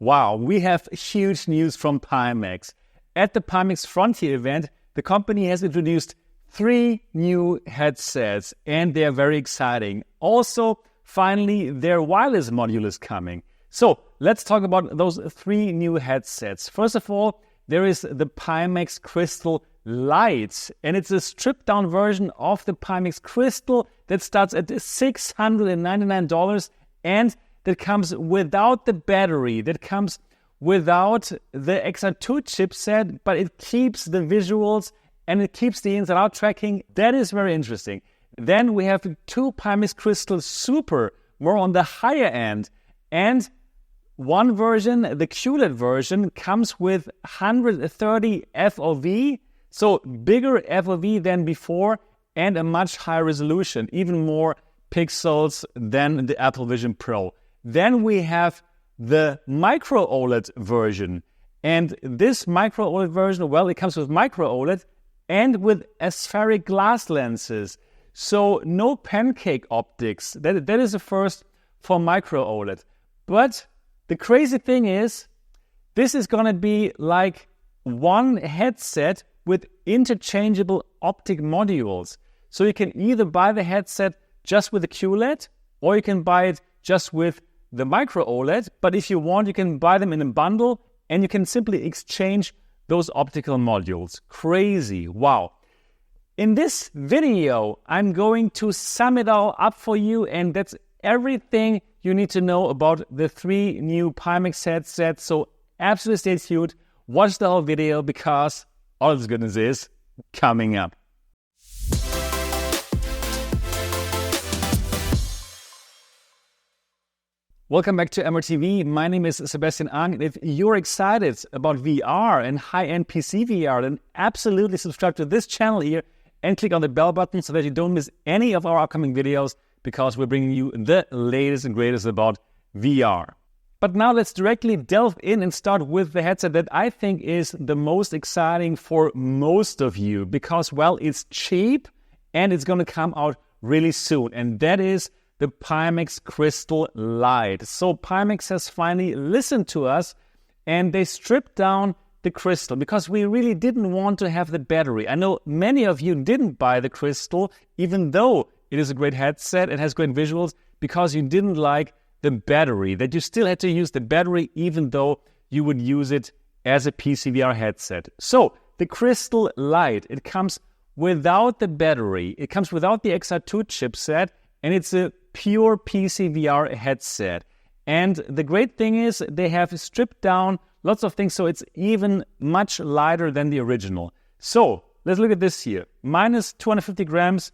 Wow, we have huge news from Pimax. At the Pimax Frontier Event, the company has introduced 3 new headsets, and they are very exciting. Also, finally, their wireless module is coming. So let's talk about those 3 new headsets. First of all, there is the Pimax Crystal Light, and it's a stripped-down version of the Pimax Crystal that starts at $699, and that comes without the battery, that comes without the XR2 chipset, but it keeps the visuals and it keeps the inside-out tracking. That is very interesting. Then we have 2 Pimax Crystal Super, more on the higher end, and one version, the QLED version, comes with 130 FOV, so bigger FOV than before and a much higher resolution, even more pixels than the Apple Vision Pro. Then we have the Micro OLED version, and this Micro OLED version, well, it comes with Micro OLED and with aspheric glass lenses, so no pancake optics. That is the first for Micro OLED. But the crazy thing is, this is going to be like one headset with interchangeable optic modules. So you can either buy the headset just with the QLED, or you can buy it just with the Micro OLED. But if you want, you can buy them in a bundle, and you can simply exchange those optical modules. Crazy, wow. In this video, I'm going to sum it all up for you, and that's everything you need to know about the 3 new Pimax headsets. So absolutely stay tuned, watch the whole video, because all this goodness is coming up. Welcome back to MRTV. My name is Sebastian, and if you're excited about VR and high-end PCVR, then absolutely subscribe to this channel here and click on the bell button so that you don't miss any of our upcoming videos, because we're bringing you the latest and greatest about VR. But now let's directly delve in and start with the headset that I think is the most exciting for most of you, because, well, it's cheap and it's going to come out really soon, and that is the Pimax Crystal Light. So Pimax has finally listened to us, and they stripped down the Crystal because we really didn't want to have the battery. I know many of you didn't buy the Crystal, even though it is a great headset and has great visuals, because you didn't like the battery, that you still had to use the battery even though you would use it as a PCVR headset. So the Crystal Light, it comes without the battery, it comes without the XR2 chipset, and it's a pure PCVR headset. And the great thing is they have stripped down lots of things, so it's even much lighter than the original. So let's look at this here. Minus 250 grams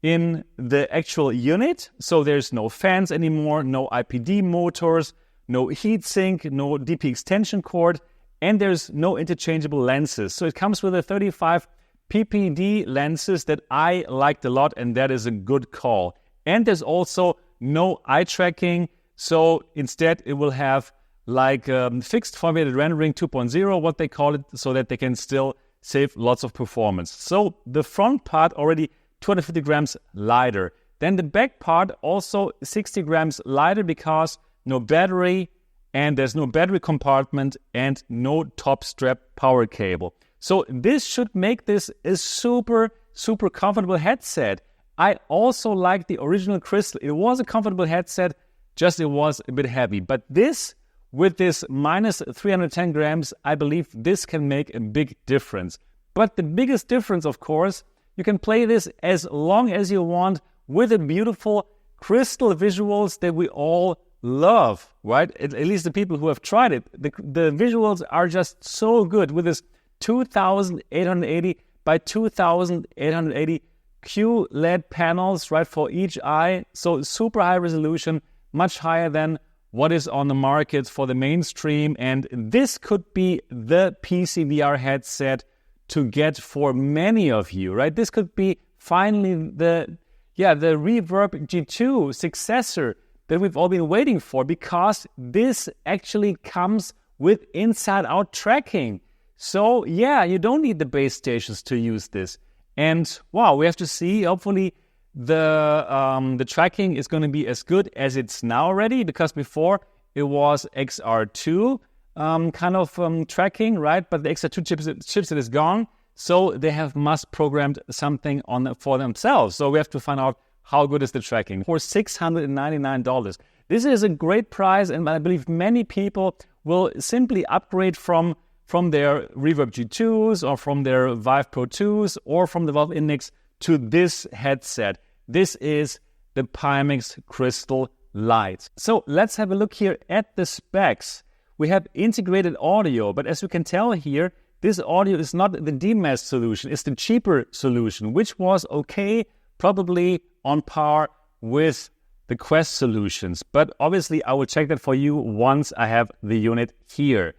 in the actual unit. So there's no fans anymore, no IPD motors, no heatsink, no DP extension cord, and there's no interchangeable lenses. So it comes with a 35 PPD lenses that I liked a lot, and that is a good call. And there's also no eye tracking, so instead it will have like fixed formulated rendering 2.0, what they call it, so that they can still save lots of performance. So the front part already 250 grams lighter. Then the back part also 60 grams lighter, because no battery, and there's no battery compartment, and no top strap power cable. So this should make this a super, super comfortable headset. I also like the original Crystal. It was a comfortable headset, just it was a bit heavy. But this, with this minus 310 grams, I believe this can make a big difference. But the biggest difference, of course, you can play this as long as you want with the beautiful crystal visuals that we all love, right? At least the people who have tried it. The visuals are just so good with this 2880 by 2880 QLED panels, right, for each eye. So super high resolution, much higher than what is on the market for the mainstream. And this could be the PCVR headset to get for many of you, right? This could be finally the Reverb G2 successor that we've all been waiting for, because this actually comes with inside-out tracking. So yeah, you don't need the base stations to use this. And wow, we have to see. Hopefully the tracking is going to be as good as it's now already, because before it was XR2 kind of tracking, right? But the XR2 chipset is gone, so they have mass-programmed something for themselves. So we have to find out how good is the tracking. For $699. This is a great price, and I believe many people will simply upgrade from their Reverb G2s or from their Vive Pro 2s or from the Valve Index to this headset. This is the Pimax Crystal Light. So let's have a look here at the specs. We have integrated audio, but as you can tell here, this audio is not the DMAS solution, it's the cheaper solution, which was okay, probably on par with the Quest solutions. But obviously, I will check that for you once I have the unit here.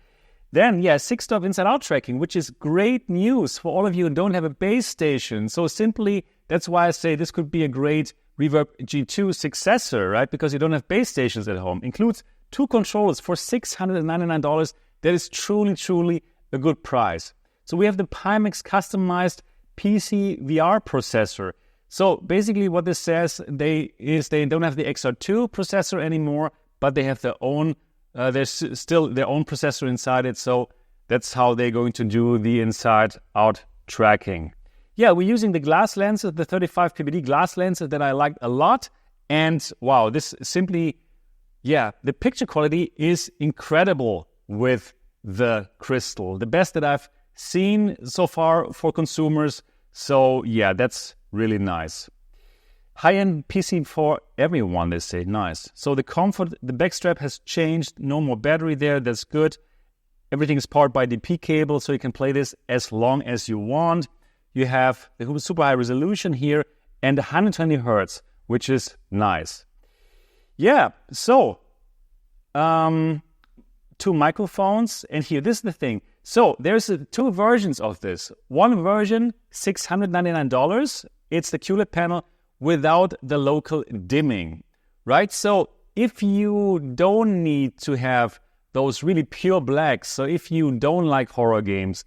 Then, 6-stop inside-out tracking, which is great news for all of you who don't have a base station. So simply, that's why I say this could be a great Reverb G2 successor, right? Because you don't have base stations at home. Includes 2 controllers for $699. That is truly, truly a good price. So we have the Pimax customized PCVR processor. So basically what this says they don't have the XR2 processor anymore, but they have their own, there's still their own processor inside it. So that's how they're going to do the inside-out tracking. Yeah, we're using the glass lenses, the 35 PBD glass lenses that I liked a lot. And wow, this simply, the picture quality is incredible with the Crystal. The best that I've seen so far for consumers. So yeah, that's really nice. High-end PC for everyone, they say. Nice. So the comfort, the back strap has changed. No more battery there. That's good. Everything is powered by DP cable, so you can play this as long as you want. You have the super high resolution here and 120 Hertz, which is nice. Yeah, so 2 microphones. And here, this is the thing. So there's 2 versions of this. One version, $699. It's the QLED panel without the local dimming, right? So if you don't need to have those really pure blacks, so if you don't like horror games,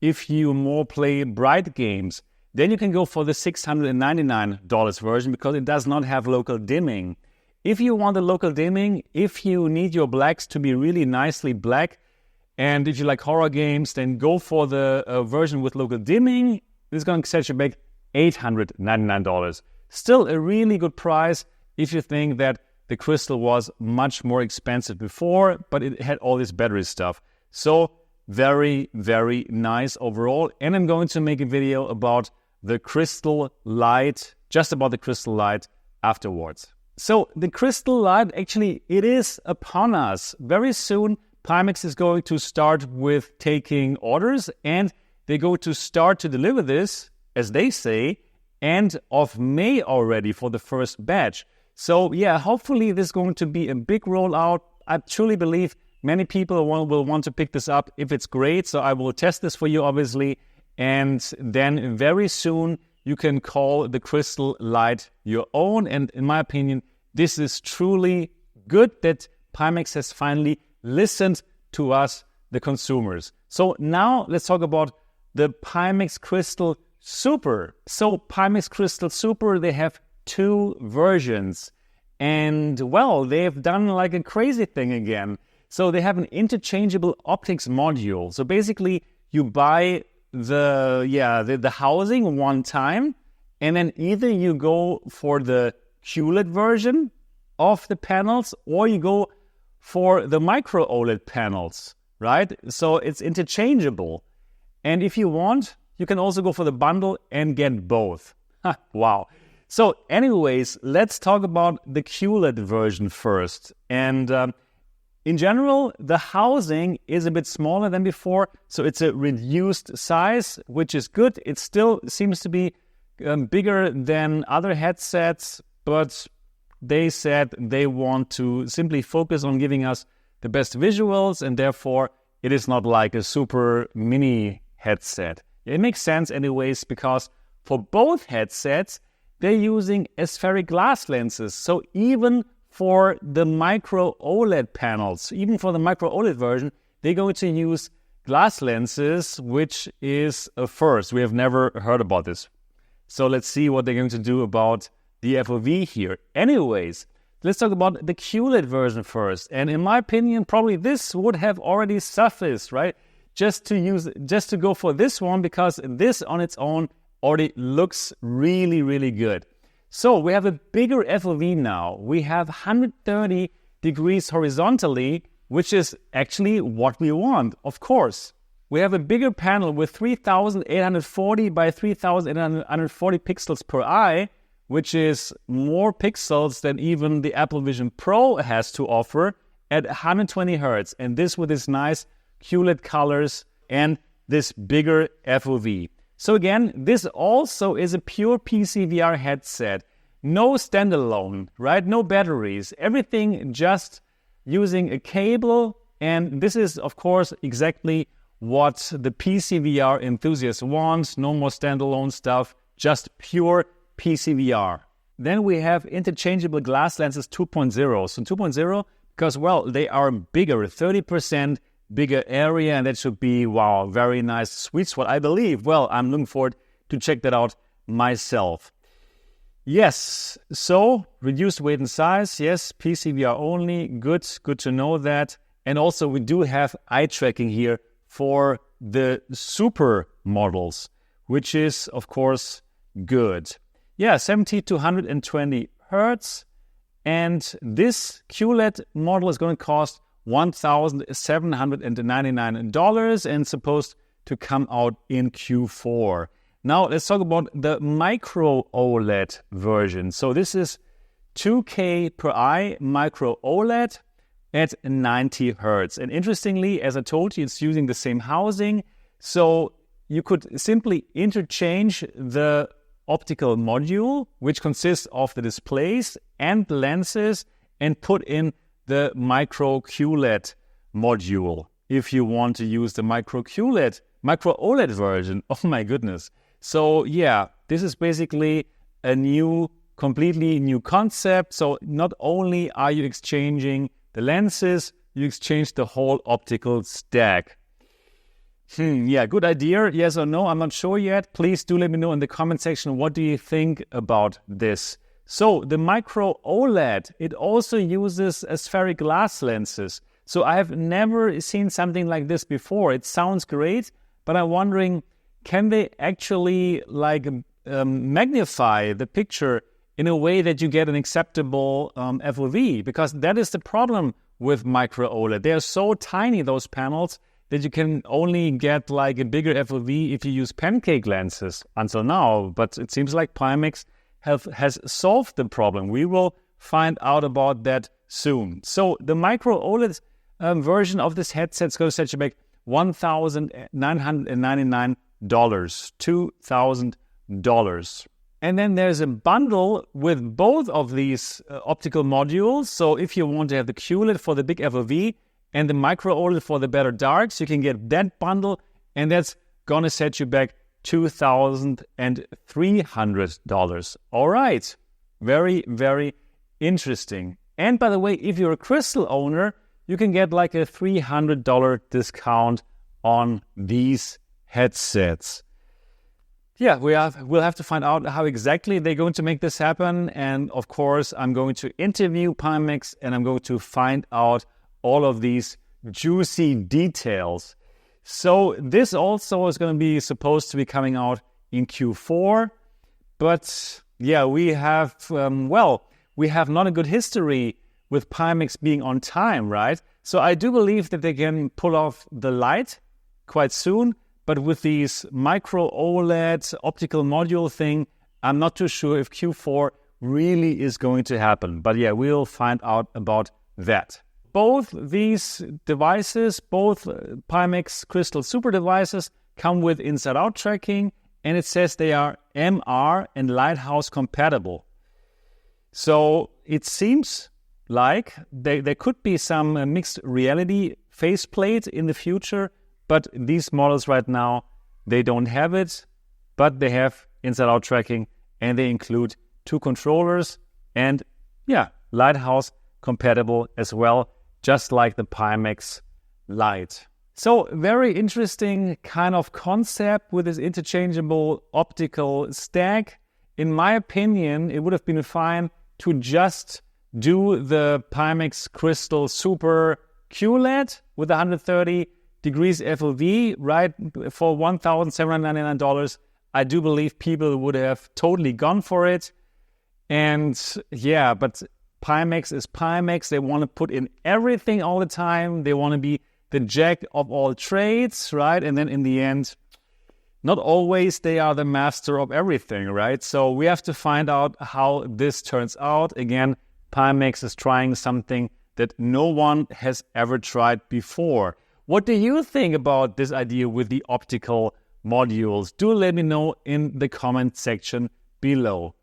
if you more play bright games, then you can go for the $699 version because it does not have local dimming. If you want the local dimming, if you need your blacks to be really nicely black, and if you like horror games, then go for the version with local dimming. This is going to set you back $899. Still a really good price if you think that the Crystal was much more expensive before, but it had all this battery stuff. So very, very nice overall. And I'm going to make a video about the Crystal Light, just about the Crystal Light afterwards. So the Crystal Light, actually, it is upon us. Very soon, Pimax is going to start with taking orders, and they're going to start to deliver this, as they say, end of May already for the first batch. So yeah, hopefully this is going to be a big rollout. I truly believe many people will want to pick this up if it's great. So I will test this for you, obviously. And then very soon you can call the Crystal Light your own. And in my opinion, this is truly good that Pimax has finally listened to us, the consumers. So now let's talk about the Pimax Crystal Super. So Pimax Crystal Super, they have 2 versions. And well, they've done like a crazy thing again. So they have an interchangeable optics module. So basically you buy the housing one time, and then either you go for the QLED version of the panels or you go for the micro OLED panels, right? So it's interchangeable. And if you want, you can also go for the bundle and get both. Wow. So anyways, let's talk about the QLED version first. And in general, the housing is a bit smaller than before. So it's a reduced size, which is good. It still seems to be bigger than other headsets, but they said they want to simply focus on giving us the best visuals, and therefore it is not like a super mini headset. It makes sense anyways, because for both headsets, they're using aspheric glass lenses. So even for the micro OLED panels, even for the micro OLED version, they're going to use glass lenses, which is a first. We have never heard about this. So let's see what they're going to do about the FOV here. Anyways, Let's talk about the QLED version first. And in my opinion, probably this would have already sufficed, right? Just to go for this one, because this on its own already looks really, really good. So we have a bigger FOV now. We have 130 degrees horizontally, which is actually what we want, of course. We have a bigger panel with 3840 by 3840 pixels per eye, which is more pixels than even the Apple Vision Pro has to offer at 120 Hz. And this with its nice QLED colors and this bigger FOV. So again, this also is a pure PCVR headset. No standalone, right? No batteries. Everything just using a cable. And this is, of course, exactly what the PCVR enthusiast wants. No more standalone stuff, just pure PCVR. Then we have interchangeable glass lenses 2.0. So 2.0, because, well, they are bigger, 30% bigger area, and that should be, wow, very nice sweet spot, I believe. Well, I'm looking forward to check that out myself. Yes, so reduced weight and size, yes, PCVR only, good to know that. And also we do have eye tracking here for the Super models, which is, of course, good. Yeah, 70 to 120 Hertz. And this QLED model is going to cost $1,799 and supposed to come out in Q4. Now, let's talk about the micro OLED version. So this is 2K per eye micro OLED at 90 Hertz. And interestingly, as I told you, it's using the same housing. So you could simply interchange the optical module, which consists of the displays and lenses, and put in the micro QLED module if you want to use the micro OLED version. Oh my goodness. So yeah, this is basically a completely new concept. So not only are you exchanging the lenses, you exchange the whole optical stack. Yeah, good idea. Yes or no? I'm not sure yet. Please do let me know in the comment section, what do you think about this? So the micro OLED, it also uses aspheric glass lenses. So I have never seen something like this before. It sounds great, but I'm wondering, can they actually magnify the picture in a way that you get an acceptable FOV? Because that is the problem with micro OLED. They are so tiny, those panels, that you can only get like a bigger FOV if you use pancake lenses until now. But it seems like Pimax has solved the problem. We will find out about that soon. So the micro OLED version of this headset is going to set you back $1,999, $2,000. And then there's a bundle with both of these optical modules. So if you want to have the QLED for the big FOV and the micro OLED for the better darks, you can get that bundle, and that's going to set you back $2,300. All right. Very, very interesting. And by the way, if you're a Crystal owner, you can get like a $300 discount on these headsets. Yeah, we'll have to find out how exactly they're going to make this happen. And of course, I'm going to interview Pimax and I'm going to find out all of these juicy details. So this also is going to be supposed to be coming out in Q4. But yeah, we have not a good history with Pimax being on time, right? So I do believe that they can pull off the Light quite soon. But with these micro OLED optical module thing, I'm not too sure if Q4 really is going to happen. But yeah, we'll find out about that. Both these devices, both Pimax Crystal Super devices, come with inside-out tracking, and it says they are MR and Lighthouse compatible. So it seems like there could be some mixed reality faceplate in the future, but these models right now, they don't have it, but they have inside-out tracking, and they include 2 controllers, and yeah, Lighthouse compatible as well, just like the Pimax Light. So very interesting kind of concept with this interchangeable optical stack. In my opinion, it would have been fine to just do the Pimax Crystal Super QLED with 130 degrees FOV, right, for $1,799, I do believe people would have totally gone for it. And yeah, but Pimax is Pimax. They want to put in everything all the time. They want to be the jack of all trades, right? And then in the end, not always they are the master of everything, right? So we have to find out how this turns out. Again, Pimax is trying something that no one has ever tried before. What do you think about this idea with the optical modules? Do let me know in the comment section below.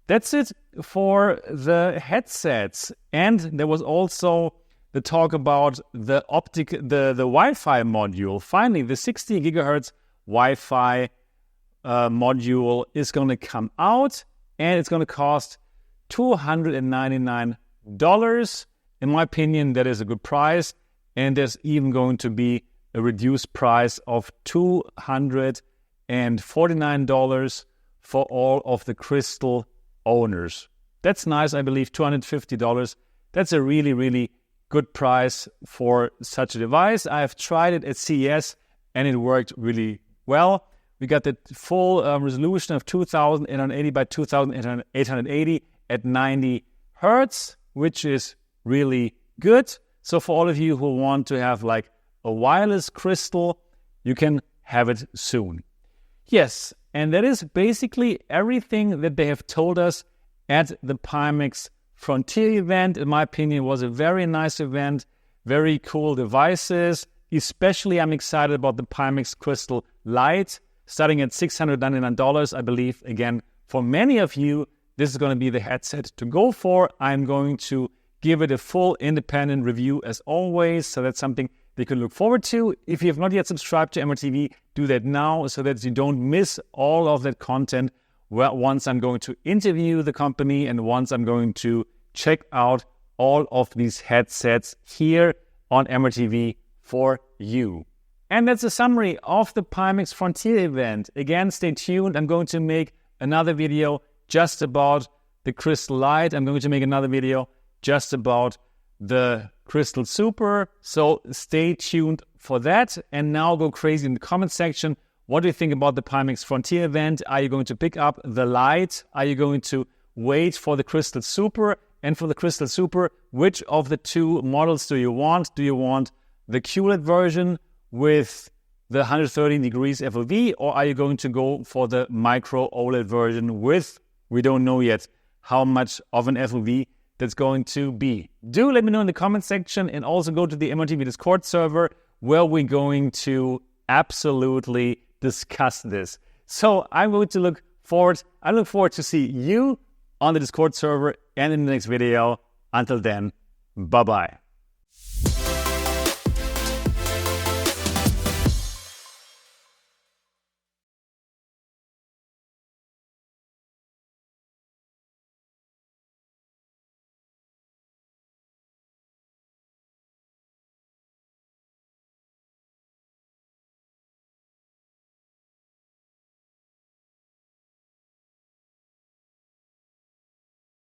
That's it for the headsets. And there was also the talk about the Wi-Fi module. Finally, the 60 gigahertz Wi-Fi module is going to come out, and it's going to cost $299. In my opinion, that is a good price, and there's even going to be a reduced price of $249 for all of the Crystal owners. That's nice, I believe, $250. That's a really, really good price for such a device. I have tried it at CES, and it worked really well. We got the full resolution of 2880 by 2880 at 90 hertz, which is really good. So for all of you who want to have like a wireless crystal, you can have it soon. Yes, and that is basically everything that they have told us at the Pimax Frontier event. In my opinion, it was a very nice event, very cool devices. Especially, I'm excited about the Pimax Crystal Light, starting at $699, I believe. Again, for many of you, this is going to be the headset to go for. I'm going to give it a full independent review as always, so that's something they can look forward to. If you have not yet subscribed to MRTV, do that now so that you don't miss all of that content once I'm going to interview the company and once I'm going to check out all of these headsets here on MRTV for you. And that's a summary of the Pimax Frontier event. Again, stay tuned. I'm going to make another video just about the Crystal Light. I'm going to make another video just about the Crystal Super. So stay tuned for that. And now go crazy in the comment section. What do you think about the Pimax Frontier event? Are you going to pick up the Light? Are you going to wait for the Crystal Super? And for the Crystal Super, which of the two models do you want? Do you want the QLED version with the 130 degrees FOV, or are you going to go for the micro OLED version with, we don't know yet how much of an FOV that's going to be? Do let me know in the comment section, and also go to the MRTV Discord server where we're going to absolutely discuss this. So I'm going to look forward to see you on the Discord server and in the next video. Until then, bye-bye.